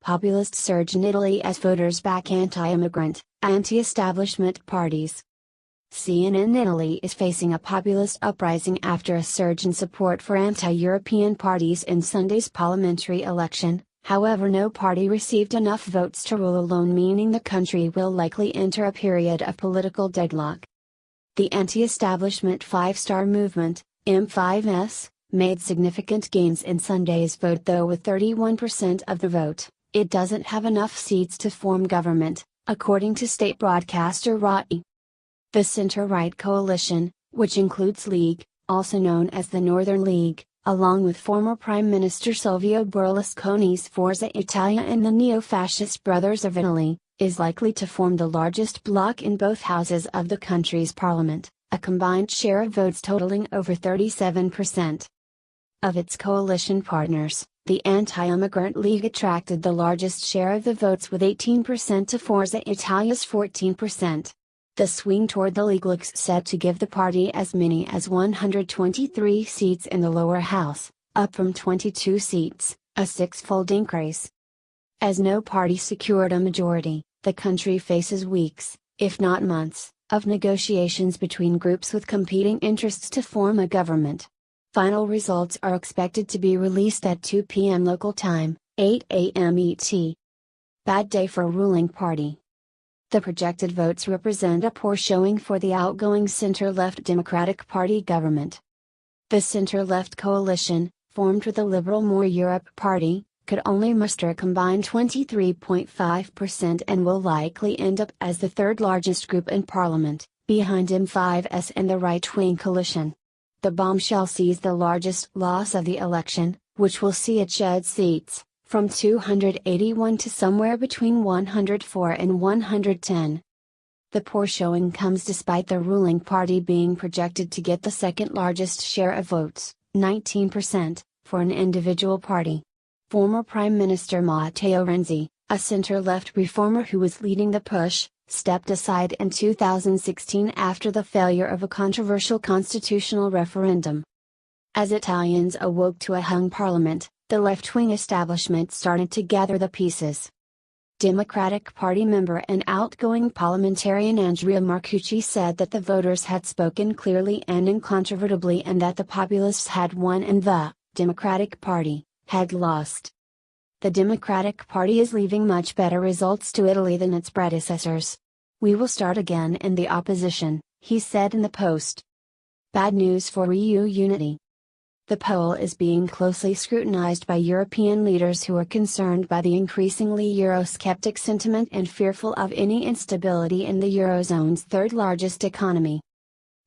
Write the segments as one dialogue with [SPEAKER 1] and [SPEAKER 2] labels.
[SPEAKER 1] Populist surge in Italy as voters back anti-immigrant, anti-establishment parties. CNN Italy is facing a populist uprising after a surge in support for anti-European parties in Sunday's parliamentary election. However, no party received enough votes to rule alone, meaning the country will likely enter a period of political deadlock. The anti-establishment five-star movement, M5S, made significant gains in Sunday's vote, though with 31% of the vote, it doesn't have enough seats to form government, according to state broadcaster RAI. The center-right coalition, which includes Leag, also known as the Northern League, along with former Prime Minister Silvio Berlusconi's Forza Italia and the neo-fascist Brothers of Italy, is likely to form the largest bloc in both houses of the country's parliament, a combined share of votes totaling over 37%. Of its coalition partners, the anti-immigrant League attracted the largest share of the votes with 18% to Forza Italia's 14%. The swing toward the League looks set to give the party as many as 123 seats in the lower house, up from 22 seats, a six-fold increase. As no party secured a majority, the country faces weeks, if not months, of negotiations between groups with competing interests to form a government. Final results are expected to be released at 2 p.m. local time, 8 a.m. ET. Bad day for ruling party. The projected votes represent a poor showing for the outgoing center-left Democratic Party government. The center-left coalition, formed with the Liberal More Europe Party, could only muster a combined 23.5% and will likely end up as the third largest group in parliament, behind M5S and the right-wing coalition. The bombshell sees the largest loss of the election, which will see it shed seats, from 281 to somewhere between 104 and 110. The poor showing comes despite the ruling party being projected to get the second largest share of votes, 19%, for an individual party. Former Prime Minister Matteo Renzi, a center-left reformer who was leading the push, stepped aside in 2016 after the failure of a controversial constitutional referendum. As Italians awoke to a hung parliament, the left-wing establishment started to gather the pieces. Democratic Party member and outgoing parliamentarian Andrea Marcucci said that the voters had spoken clearly and incontrovertibly and that the populists had won and the Democratic Party had lost. The Democratic Party is leaving much better results to Italy than its predecessors. We will start again in the opposition, he said in the Post. Bad news for EU unity. The poll is being closely scrutinized by European leaders who are concerned by the increasingly Eurosceptic sentiment and fearful of any instability in the Eurozone's third largest economy.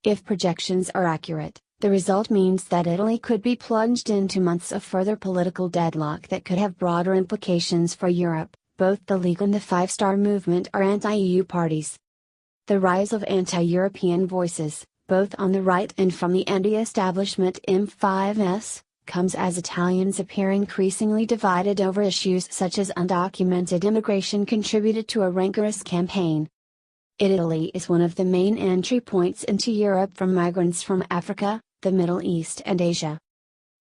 [SPEAKER 1] If projections are accurate, the result means that Italy could be plunged into months of further political deadlock that could have broader implications for Europe. Both the League and the Five-Star Movement are anti-EU parties. The rise of anti-European voices, both on the right and from the anti-establishment M5S, comes as Italians appear increasingly divided over issues such as undocumented immigration contributed to a rancorous campaign. Italy is one of the main entry points into Europe for migrants from Africa, the Middle East and Asia.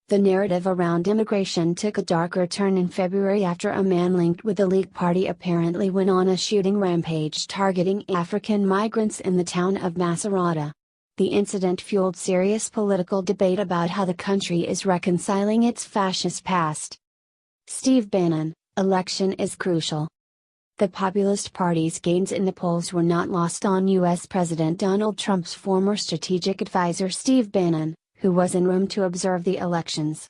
[SPEAKER 1] The narrative around immigration took a darker turn in February after a man linked with the League party apparently went on a shooting rampage targeting African migrants in the town of Macerata. The incident fueled serious political debate about how the country is reconciling its fascist past. Steve Bannon, election is crucial. The Populist Party's gains in the polls were not lost on U.S. President Donald Trump's former strategic advisor Steve Bannon, who was in Rome to observe the elections.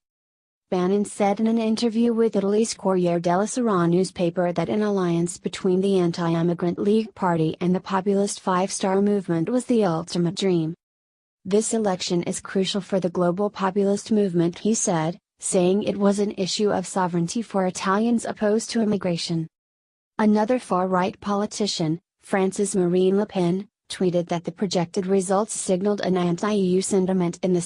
[SPEAKER 1] Bannon said in an interview with Italy's Corriere della Sera newspaper that an alliance between the anti-immigrant League Party and the populist Five-Star Movement was the ultimate dream. This election is crucial for the global populist movement, he said, saying it was an issue of sovereignty for Italians opposed to immigration. Another far-right politician, France's Marine Le Pen, tweeted that the projected results signaled an anti-EU sentiment in the